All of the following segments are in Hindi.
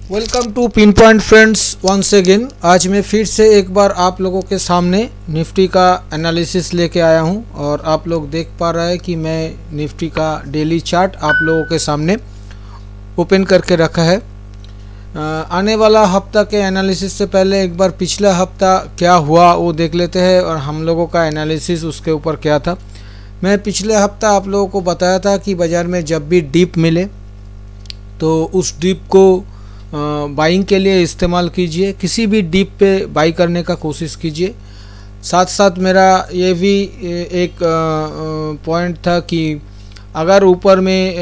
Welcome to pin point friends once again. आज मैं फिर से एक बार आप लोगों के सामने निफ्टी का एनालिसिस लेके आया हूं और आप लोग देख पा रहे हैं कि मैं निफ्टी का डेली चार्ट आप लोगों के सामने ओपन करके रखा है। आने वाला हफ्ता के एनालिसिस से पहले एक बार पिछला हफ्ता क्या हुआ वो देख लेते हैं और हम लोगों का एनालिसिस उसके ऊपर क्या था। मैं पिछले हफ्ता आप लोगों को बताया था कि बाज़ार में जब भी डिप मिले तो उस डिप को बाइंग के लिए इस्तेमाल कीजिए, किसी भी डिप पे बाई करने का कोशिश कीजिए। साथ साथ मेरा ये भी एक पॉइंट था कि अगर ऊपर में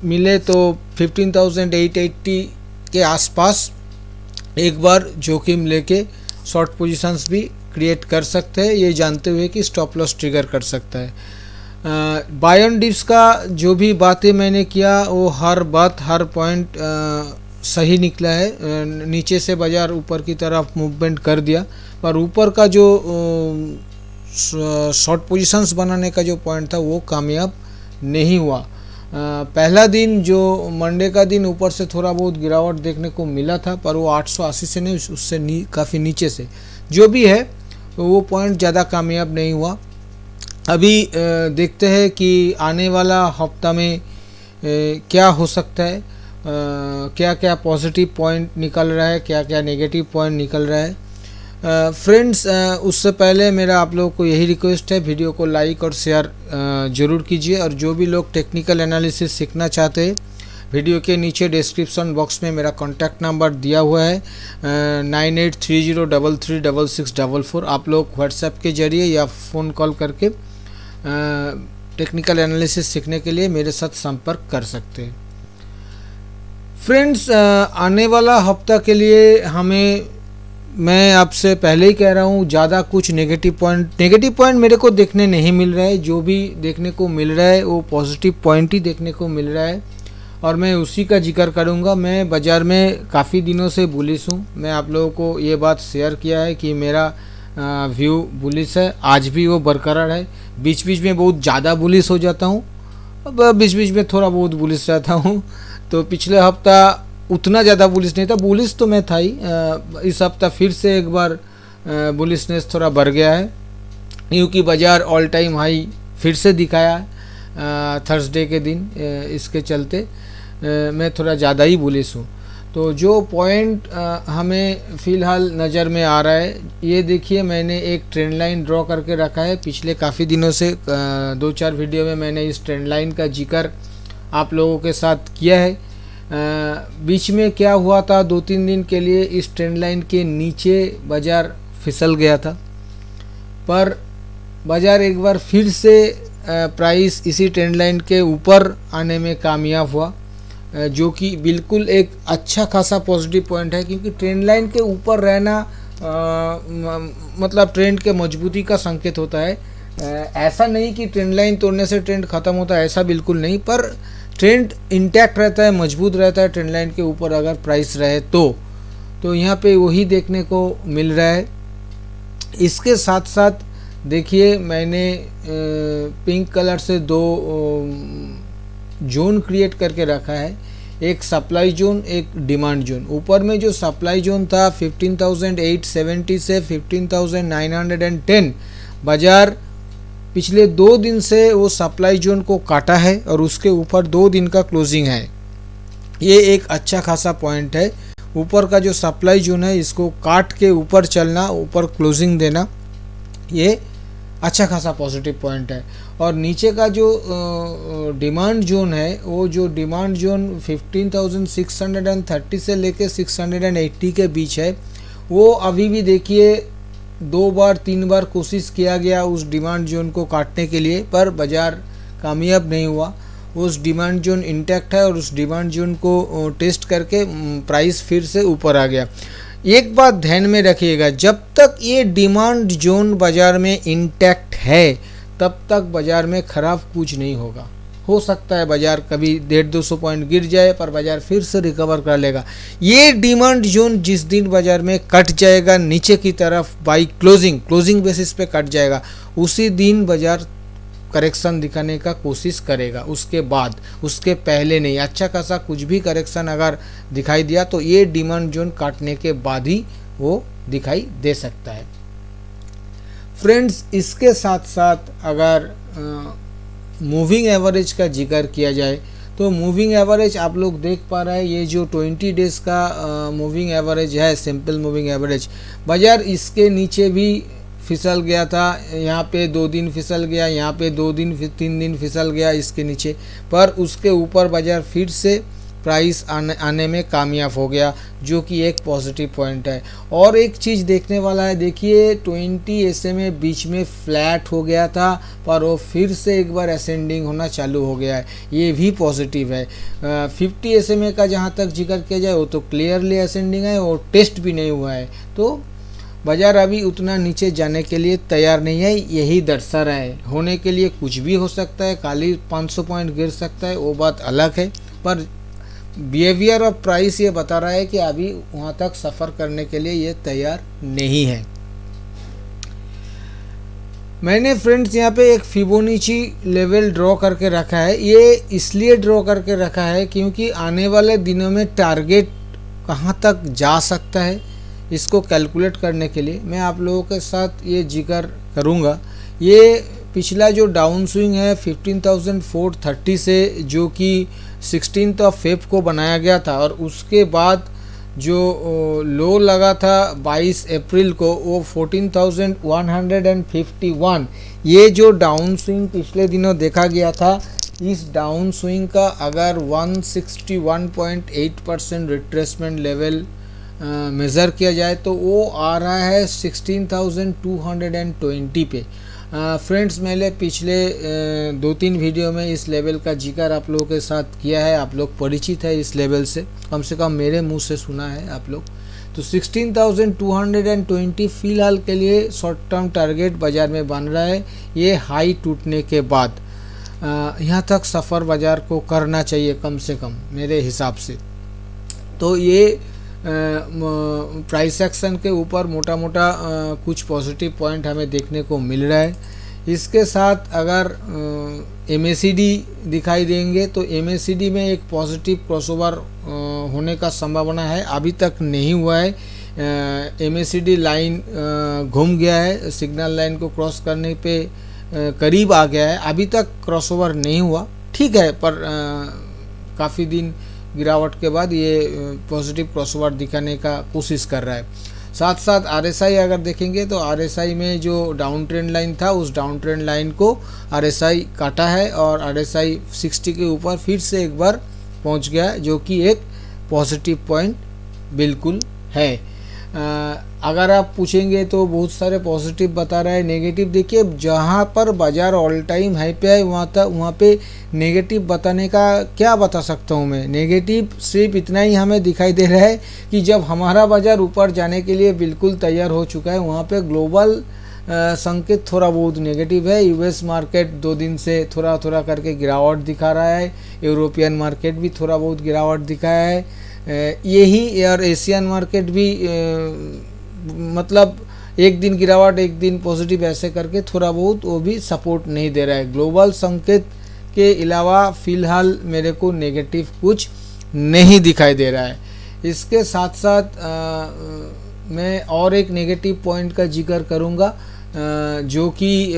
मिले तो 15,880 के आसपास एक बार जोखिम लेके शॉर्ट पोजीशंस भी क्रिएट कर सकते हैं, ये जानते हुए कि स्टॉप लॉस ट्रिगर कर सकता है। बाय ऑन डिप्स का जो भी बातें मैंने किया वो हर बात हर पॉइंट सही निकला है। नीचे से बाज़ार ऊपर की तरफ मूवमेंट कर दिया, पर ऊपर का जो शॉर्ट पोजीशंस बनाने का जो पॉइंट था वो कामयाब नहीं हुआ। पहला दिन जो मंडे का दिन ऊपर से थोड़ा बहुत गिरावट देखने को मिला था, पर वो 880 से नहीं, उससे काफ़ी नीचे से जो भी है वो पॉइंट ज़्यादा कामयाब नहीं हुआ। अभी देखते हैं कि आने वाला हफ्ता में क्या हो सकता है, क्या क्या पॉजिटिव पॉइंट निकल रहा है, क्या क्या नेगेटिव पॉइंट निकल रहा है। फ्रेंड्स, उससे पहले मेरा आप लोगों को यही रिक्वेस्ट है, वीडियो को लाइक और शेयर ज़रूर कीजिए। और जो भी लोग टेक्निकल एनालिसिस सीखना चाहते हैं, वीडियो के नीचे डिस्क्रिप्शन बॉक्स में मेरा कॉन्टैक्ट नंबर दिया हुआ है 9830336644। आप लोग व्हाट्सएप के ज़रिए या फ़ोन कॉल करके टेक्निकल एनालिसिस सीखने के लिए मेरे साथ संपर्क कर सकते हैं। फ्रेंड्स, आने वाला हफ्ता के लिए मैं आपसे पहले ही कह रहा हूँ, ज़्यादा कुछ नेगेटिव पॉइंट मेरे को देखने नहीं मिल रहा है। जो भी देखने को मिल रहा है वो पॉजिटिव पॉइंट ही देखने को मिल रहा है और मैं उसी का जिक्र करूँगा। मैं बाज़ार में काफ़ी दिनों से बुलिश हूँ। मैं आप लोगों को ये बात शेयर किया है कि मेरा व्यू बुलिश है, आज भी वो बरकरार है। बीच बीच में बहुत ज़्यादा बुलिश हो जाता हूँ, अब बीच बीच में थोड़ा बहुत बुलिश रहता हूँ। तो पिछले हफ्ता उतना ज़्यादा बुलिश नहीं था, बुलिश तो मैं था ही। इस हफ्ता फिर से एक बार बुलिशनेस थोड़ा बढ़ गया है, क्योंकि बाज़ार ऑल टाइम हाई फिर से दिखाया थर्सडे के दिन। इसके चलते मैं थोड़ा ज़्यादा ही बुलिश हूँ। तो जो पॉइंट हमें फ़िलहाल नज़र में आ रहा है, ये देखिए, मैंने एक ट्रेंड लाइन ड्रॉ करके रखा है। पिछले काफ़ी दिनों से 2-4 वीडियो में मैंने इस ट्रेंड लाइन का जिक्र आप लोगों के साथ किया है। बीच में क्या हुआ था, 2-3 दिन के लिए इस ट्रेंड लाइन के नीचे बाज़ार फिसल गया था, पर बाज़ार एक बार फिर से प्राइस इसी ट्रेंड लाइन के ऊपर आने में कामयाब हुआ, जो कि बिल्कुल एक अच्छा खासा पॉजिटिव पॉइंट है। क्योंकि ट्रेंड लाइन के ऊपर रहना मतलब ट्रेंड के मजबूती का संकेत होता है। ऐसा नहीं कि ट्रेंड लाइन तोड़ने से ट्रेंड ख़त्म होता है, ऐसा बिल्कुल नहीं, पर ट्रेंड इंटैक्ट रहता है, मजबूत रहता है ट्रेंड लाइन के ऊपर अगर प्राइस रहे तो यहाँ पे वही देखने को मिल रहा है। इसके साथ साथ देखिए, मैंने पिंक कलर से 2 जोन क्रिएट करके रखा है, एक सप्लाई जोन, एक डिमांड जोन। ऊपर में जो सप्लाई जोन था 15,870 से 15,910, बाज़ार पिछले 2 दिन से वो सप्लाई जोन को काटा है और उसके ऊपर 2 दिन का क्लोजिंग है। ये एक अच्छा खासा पॉइंट है। ऊपर का जो सप्लाई जोन है, इसको काट के ऊपर चलना, ऊपर क्लोजिंग देना, ये अच्छा खासा पॉजिटिव पॉइंट है। और नीचे का जो डिमांड जोन है, वो जो डिमांड जोन 15,630 से लेके 680 के बीच है, वो अभी भी देखिए 2-3 बार कोशिश किया गया उस डिमांड जोन को काटने के लिए, पर बाज़ार कामयाब नहीं हुआ। उस डिमांड जोन इंटैक्ट है और उस डिमांड जोन को टेस्ट करके प्राइस फिर से ऊपर आ गया। एक बात ध्यान में रखिएगा, जब तक ये डिमांड जोन बाज़ार में इंटैक्ट है तब तक बाज़ार में ख़राब कुछ नहीं होगा। हो सकता है बाज़ार कभी 150-200 पॉइंट गिर जाए, पर बाज़ार फिर से रिकवर कर लेगा। ये डिमांड जोन जिस दिन बाज़ार में कट जाएगा नीचे की तरफ बाई क्लोजिंग बेसिस पे कट जाएगा, उसी दिन बाज़ार करेक्शन दिखाने का कोशिश करेगा, उसके बाद, उसके पहले नहीं। अच्छा खासा कुछ भी करेक्शन अगर दिखाई दिया तो ये डिमांड जोन काटने के बाद ही वो दिखाई दे सकता है। फ्रेंड्स, इसके साथ साथ अगर मूविंग एवरेज का जिक्र किया जाए तो मूविंग एवरेज आप लोग देख पा रहे हैं, ये जो 20 डेज़ का मूविंग एवरेज है, सिंपल मूविंग एवरेज, बाजार इसके नीचे भी फिसल गया था। यहाँ पे 2 दिन फिसल गया, यहाँ पे 2 दिन 3 दिन फिसल गया इसके नीचे, पर उसके ऊपर बाजार फिर से प्राइस आने में कामयाब हो गया, जो कि एक पॉजिटिव पॉइंट है। और एक चीज़ देखने वाला है, देखिए 20 SMA बीच में फ्लैट हो गया था, पर वो फिर से एक बार असेंडिंग होना चालू हो गया है, ये भी पॉजिटिव है। 50 SMA का जहाँ तक जिक्र किया जाए वो तो क्लियरली असेंडिंग है और टेस्ट भी नहीं हुआ है, तो बाजार अभी उतना नीचे जाने के लिए तैयार नहीं है, यही दर्शा रहा है। होने के लिए कुछ भी हो सकता है, खाली 500 पॉइंट गिर सकता है, वो बात अलग है, पर बिहेवियर ऑफ प्राइस ये बता रहा है कि अभी वहाँ तक सफ़र करने के लिए ये तैयार नहीं है। मैंने फ्रेंड्स यहाँ पे एक फिबोनाची लेवल ड्रॉ करके रखा है। ये इसलिए ड्रॉ करके रखा है क्योंकि आने वाले दिनों में टारगेट कहाँ तक जा सकता है, इसको कैलकुलेट करने के लिए मैं आप लोगों के साथ ये जिक्र करूँगा। ये पिछला जो डाउन स्विंग है 15,430 से, जो कि 16 फेब को बनाया गया था, और उसके बाद जो लो लगा था 22 अप्रैल को, वो 14,151, ये जो डाउन स्विंग पिछले दिनों देखा गया था, इस डाउन स्विंग का अगर 161.8% रिट्रेसमेंट लेवल मेज़र किया जाए तो वो आ रहा है 16,220 पे। फ्रेंड्स, मैंने पिछले 2-3 वीडियो में इस लेवल का जिक्र आप लोगों के साथ किया है, आप लोग परिचित है इस लेवल से कम मेरे मुंह से सुना है आप लोग। तो 16,220 फ़िलहाल के लिए शॉर्ट टर्म टारगेट बाज़ार में बन रहा है। ये हाई टूटने के बाद यहाँ तक सफ़र बाज़ार को करना चाहिए कम से कम मेरे हिसाब से। तो ये प्राइस एक्शन के ऊपर मोटा मोटा कुछ पॉजिटिव पॉइंट हमें देखने को मिल रहा है। इसके साथ अगर MACD दिखाई देंगे तो MACD में एक पॉजिटिव क्रॉसओवर होने का संभावना है, अभी तक नहीं हुआ है। MACD लाइन घूम गया है, सिग्नल लाइन को क्रॉस करने पे करीब आ गया है, अभी तक क्रॉसओवर नहीं हुआ, ठीक है, पर काफ़ी दिन गिरावट के बाद ये पॉजिटिव क्रॉसओवर दिखाने का कोशिश कर रहा है। साथ साथ RSI अगर देखेंगे तो RSI में जो डाउन ट्रेंड लाइन था, उस डाउन ट्रेंड लाइन को RSI काटा है और RSI 60 के ऊपर फिर से एक बार पहुंच गया, जो कि एक पॉजिटिव पॉइंट बिल्कुल है। अगर आप पूछेंगे तो बहुत सारे पॉजिटिव बता रहा है, नेगेटिव देखिए जहाँ पर बाज़ार ऑल टाइम हाई पे है वहाँ पे नेगेटिव बताने का क्या बता सकता हूँ मैं। नेगेटिव सिर्फ इतना ही हमें दिखाई दे रहा है कि जब हमारा बाज़ार ऊपर जाने के लिए बिल्कुल तैयार हो चुका है, वहाँ पे ग्लोबल संकेत थोड़ा बहुत नेगेटिव है। US मार्केट 2 दिन से थोड़ा थोड़ा करके गिरावट दिखा रहा है, यूरोपियन मार्केट भी थोड़ा बहुत गिरावट दिखाया है, यही और एशियन मार्केट भी मतलब एक दिन गिरावट एक दिन पॉजिटिव ऐसे करके थोड़ा बहुत वो भी सपोर्ट नहीं दे रहा है। ग्लोबल संकेत के अलावा फ़िलहाल मेरे को नेगेटिव कुछ नहीं दिखाई दे रहा है। इसके साथ साथ मैं और एक नेगेटिव पॉइंट का जिक्र करूँगा, जो कि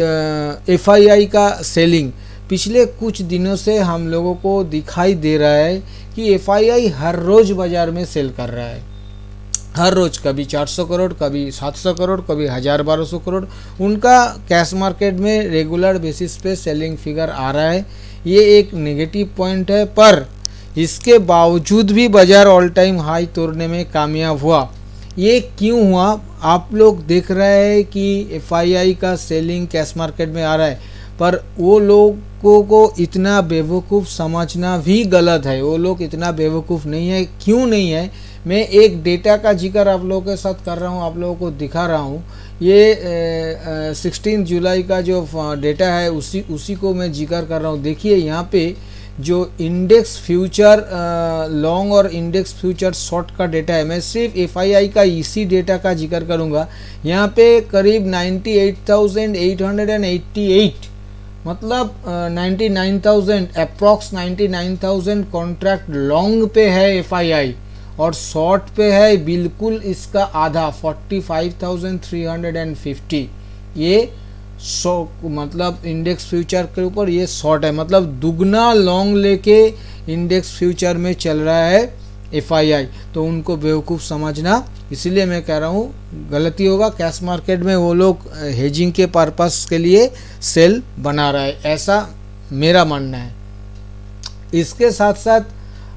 FII का सेलिंग पिछले कुछ दिनों से हम लोगों को दिखाई दे रहा है कि FII हर रोज़ बाज़ार में सेल कर रहा है, हर रोज़, कभी 400 करोड़, कभी 700 करोड़, कभी 1000-1200 करोड़, उनका कैश मार्केट में रेगुलर बेसिस पे सेलिंग फिगर आ रहा है। ये एक नेगेटिव पॉइंट है, पर इसके बावजूद भी बाज़ार ऑल टाइम हाई तोड़ने में कामयाब हुआ। ये क्यों हुआ? आप लोग देख रहे हैं कि FII का सेलिंग कैश मार्केट में आ रहा है, पर वो लोगों को इतना बेवकूफ़ समझना भी गलत है। वो लोग इतना बेवकूफ़ नहीं है। क्यों नहीं है? मैं एक डेटा का जिक्र आप लोगों के साथ कर रहा हूँ, आप लोगों को दिखा रहा हूँ। ये 16 जुलाई का जो डेटा है उसी को मैं जिक्र कर रहा हूँ। देखिए यहाँ पे जो इंडेक्स फ्यूचर लॉन्ग और इंडेक्स फ्यूचर शॉर्ट का डेटा है, मैं सिर्फ FII का इसी डेटा का जिक्र करूँगा। यहाँ पे करीब 98,888 मतलब 99,000 अप्रॉक्स 99,000 कॉन्ट्रैक्ट लॉन्ग पे है एफआईआई और शॉर्ट पे है बिल्कुल इसका आधा 45,350। ये मतलब इंडेक्स फ्यूचर के ऊपर ये शॉर्ट है, मतलब दुगना लॉन्ग लेके इंडेक्स फ्यूचर में चल रहा है एफआईआई। तो उनको बेवकूफ़ समझना, इसीलिए मैं कह रहा हूँ गलती होगा। कैश मार्केट में वो लोग हेजिंग के पर्पस के लिए सेल बना रहा है, ऐसा मेरा मानना है। इसके साथ साथ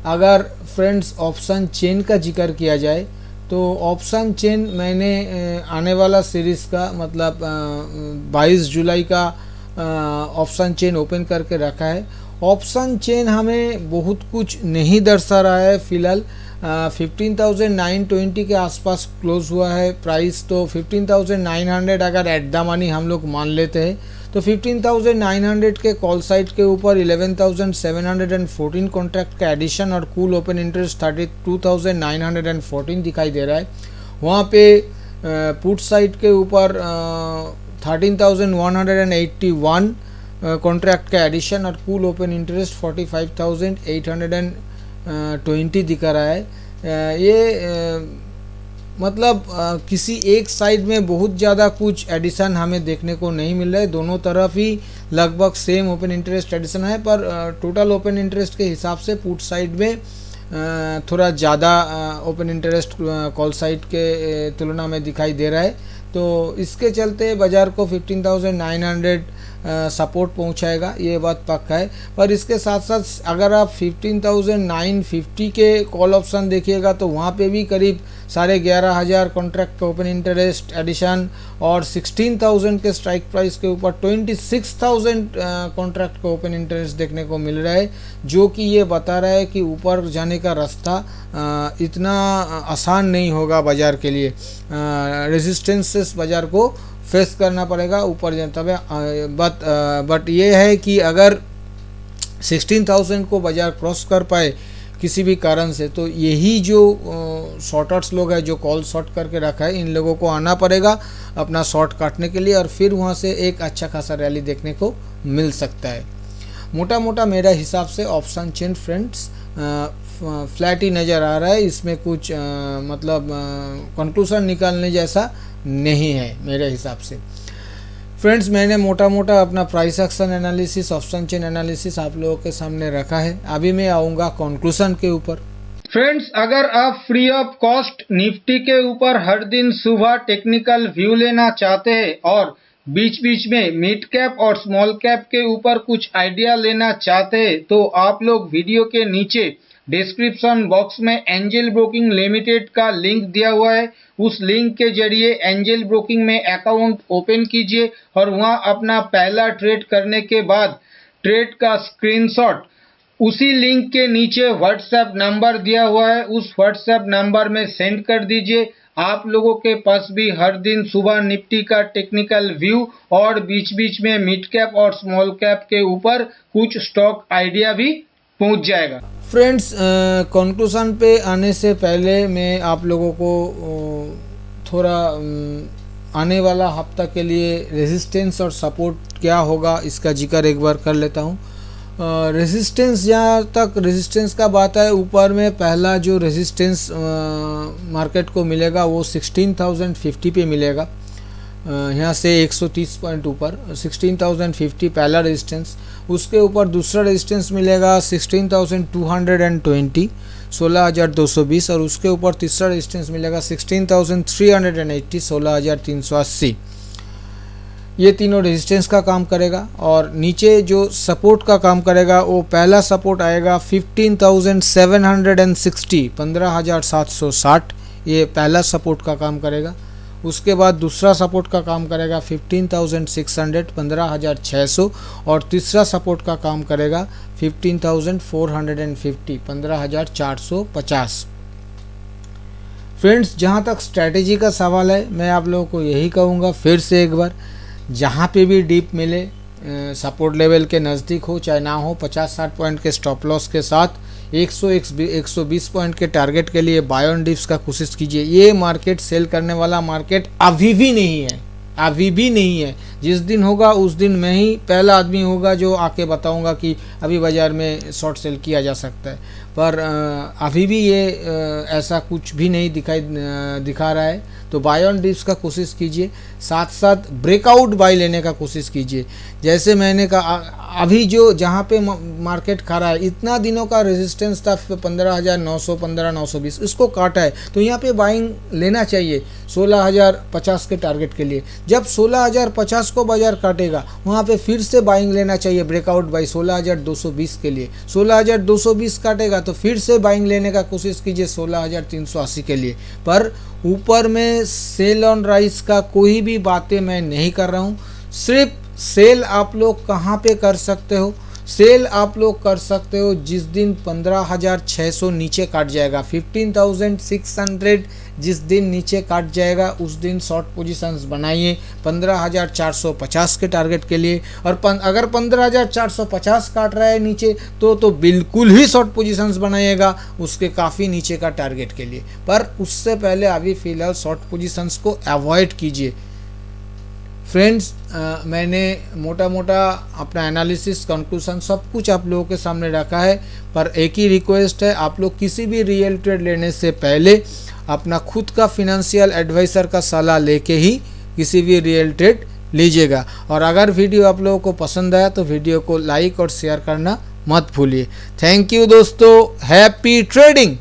अगर फ्रेंड्स ऑप्शन चेन का जिक्र किया जाए तो ऑप्शन चेन मैंने आने वाला सीरीज़ का मतलब 22 जुलाई का ऑप्शन चेन ओपन करके रखा है। ऑप्शन चेन हमें बहुत कुछ नहीं दर्शा रहा है फिलहाल। 15,920 के आसपास क्लोज हुआ है प्राइस, तो 15,900 अगर एट द मनी हम लोग मान लेते हैं तो 15,900 के कॉल साइड के ऊपर 11,714 कॉन्ट्रैक्ट का एडिशन और कूल ओपन इंटरेस्ट 32,914 दिखाई दे रहा है। वहाँ पे पुट साइड के ऊपर 13,181 कॉन्ट्रैक्ट का एडिशन और कूल ओपन इंटरेस्ट 45,820 दिखा रहा है। ये मतलब किसी एक साइड में बहुत ज़्यादा कुछ एडिशन हमें देखने को नहीं मिल रहा है। दोनों तरफ ही लगभग सेम ओपन इंटरेस्ट एडिशन है, पर टोटल ओपन इंटरेस्ट के हिसाब से पुट साइड में थोड़ा ज़्यादा ओपन इंटरेस्ट कॉल साइड के तुलना में दिखाई दे रहा है। तो इसके चलते बाज़ार को 15,900 सपोर्ट पहुंचाएगा, ये बात पक्का है। पर इसके साथ साथ अगर आप 15,950 के कॉल ऑप्शन देखिएगा तो वहाँ पे भी करीब 11,500 कॉन्ट्रैक्ट का ओपन इंटरेस्ट एडिशन और 16,000 के स्ट्राइक प्राइस के ऊपर 26,000 कॉन्ट्रैक्ट का ओपन इंटरेस्ट देखने को मिल रहा है, जो कि ये बता रहा है कि ऊपर जाने का रास्ता इतना आसान नहीं होगा बाज़ार के लिए। रेजिस्टेंसेस बाज़ार को फेस करना पड़ेगा ऊपर जाने तब। बट ये है कि अगर 16,000 को बाज़ार क्रॉस कर पाए किसी भी कारण से, तो यही जो शॉर्टर्स लोग हैं जो कॉल शॉर्ट करके रखा है, इन लोगों को आना पड़ेगा अपना शॉर्ट काटने के लिए और फिर वहाँ से एक अच्छा खासा रैली देखने को मिल सकता है। मोटा मोटा मेरा हिसाब से ऑप्शन चेन फ्रेंड्स फ्लैट ही नज़र आ रहा है, इसमें कुछ मतलब कंक्लूजन निकालने जैसा नहीं है मेरे हिसाब से। फ्रेंड्स मैंने मोटा मोटा अपना price action analysis, option chain analysis आप लोगों के सामने रखा है। अभी मैं आऊँगा कंक्लूजन के ऊपर। फ्रेंड्स अगर आप फ्री ऑफ कॉस्ट निफ्टी के ऊपर हर दिन सुबह टेक्निकल व्यू लेना चाहते हैं और बीच बीच में मिड कैप और स्मॉल कैप के ऊपर कुछ आइडिया लेना चाहते हैं, तो आप लोग वीडियो के नीचे डिस्क्रिप्शन बॉक्स में एंजल ब्रोकिंग लिमिटेड का लिंक दिया हुआ है। उस लिंक के जरिए एंजल ब्रोकिंग में अकाउंट ओपन कीजिए और वहां अपना पहला ट्रेड करने के बाद ट्रेड का स्क्रीनशॉट उसी लिंक के नीचे व्हाट्सएप नंबर दिया हुआ है, उस व्हाट्सएप नंबर में सेंड कर दीजिए। आप लोगों के पास भी हर दिन सुबह निफ्टी का टेक्निकल व्यू और बीच बीच में मिड कैप और स्मॉल कैप के ऊपर कुछ स्टॉक आइडिया भी पहुंच जाएगा। फ्रेंड्स कंक्लूजन पे आने से पहले मैं आप लोगों को थोड़ा आने वाला हफ्ता के लिए रेजिस्टेंस और सपोर्ट क्या होगा इसका जिक्र एक बार कर लेता हूँ। रेजिस्टेंस, जहाँ तक रेजिस्टेंस का बात है, ऊपर में पहला जो रेजिस्टेंस मार्केट को मिलेगा वो 16,050 पे मिलेगा। यहाँ से 130 पॉइंट ऊपर 16,050 पहला रेजिस्टेंस। उसके ऊपर दूसरा रेजिस्टेंस मिलेगा 16,220 16,220 और उसके ऊपर तीसरा रेजिस्टेंस मिलेगा 16,380 16,380। ये तीनों रेजिस्टेंस का काम करेगा। और नीचे जो सपोर्ट का काम करेगा वो पहला सपोर्ट आएगा 15,760 15,760, ये पहला सपोर्ट का काम करेगा। उसके बाद दूसरा सपोर्ट का काम करेगा 15,600 15,600 और तीसरा सपोर्ट का काम करेगा 15,450 15,450। फ्रेंड्स जहाँ तक स्ट्रैटेजी का सवाल है, मैं आप लोगों को यही कहूँगा फिर से एक बार, जहाँ पे भी डीप मिले सपोर्ट लेवल के नज़दीक हो चाहे ना हो, 50-60 पॉइंट के स्टॉप लॉस के साथ 120 पॉइंट के टारगेट के लिए बाय ऑन डिप्स का कोशिश कीजिए। ये मार्केट सेल करने वाला मार्केट अभी भी नहीं है, अभी भी नहीं है। जिस दिन होगा उस दिन मैं ही पहला आदमी होगा जो आके बताऊंगा कि अभी बाज़ार में शॉर्ट सेल किया जा सकता है, पर अभी भी ये ऐसा कुछ भी नहीं दिखा रहा है। तो बाय ऑन डिप्स का कोशिश कीजिए, साथ साथ ब्रेकआउट बाय लेने का कोशिश कीजिए। जैसे मैंने कहा अभी जो जहाँ पे मार्केट खड़ा है, इतना दिनों का रेजिस्टेंस था 15,900 15,920, इसको काटा है, तो यहाँ पे बाइंग लेना चाहिए 16,050 के टारगेट के लिए। जब 16,050 को बाजार काटेगा वहाँ पे फिर से बाइंग लेना चाहिए ब्रेकआउट बाई 16,220 के लिए। 16,220 काटेगा तो फिर से बाइंग लेने का कोशिश कीजिए 16,380 के लिए। पर ऊपर में सेल ऑन राइस का कोई भी बातें मैं नहीं कर रहा हूँ। सिर्फ सेल आप लोग कहाँ पे कर सकते हो? सेल आप लोग कर सकते हो जिस दिन 15,600 नीचे काट जाएगा, 15,600 जिस दिन नीचे काट जाएगा उस दिन शॉर्ट पोजीशंस बनाइए 15,450 के टारगेट के लिए। और अगर 15,450 काट रहा है नीचे तो बिल्कुल ही शॉर्ट पोजीशंस बनाइएगा उसके काफ़ी नीचे का टारगेट के लिए। पर उससे पहले अभी फ़िलहाल शॉर्ट पोजीशंस को अवॉइड कीजिए। फ्रेंड्स, मैंने मोटा मोटा अपना एनालिसिस कंक्लूजन सब कुछ आप लोगों के सामने रखा है, पर एक ही रिक्वेस्ट है, आप लोग किसी भी रियल ट्रेड लेने से पहले अपना खुद का फिनेंशियल एडवाइज़र का सलाह लेके ही किसी भी रियल ट्रेड लीजिएगा। और अगर वीडियो आप लोगों को पसंद आया तो वीडियो को लाइक और शेयर करना मत भूलिए। थैंक यू दोस्तों, हैप्पी ट्रेडिंग।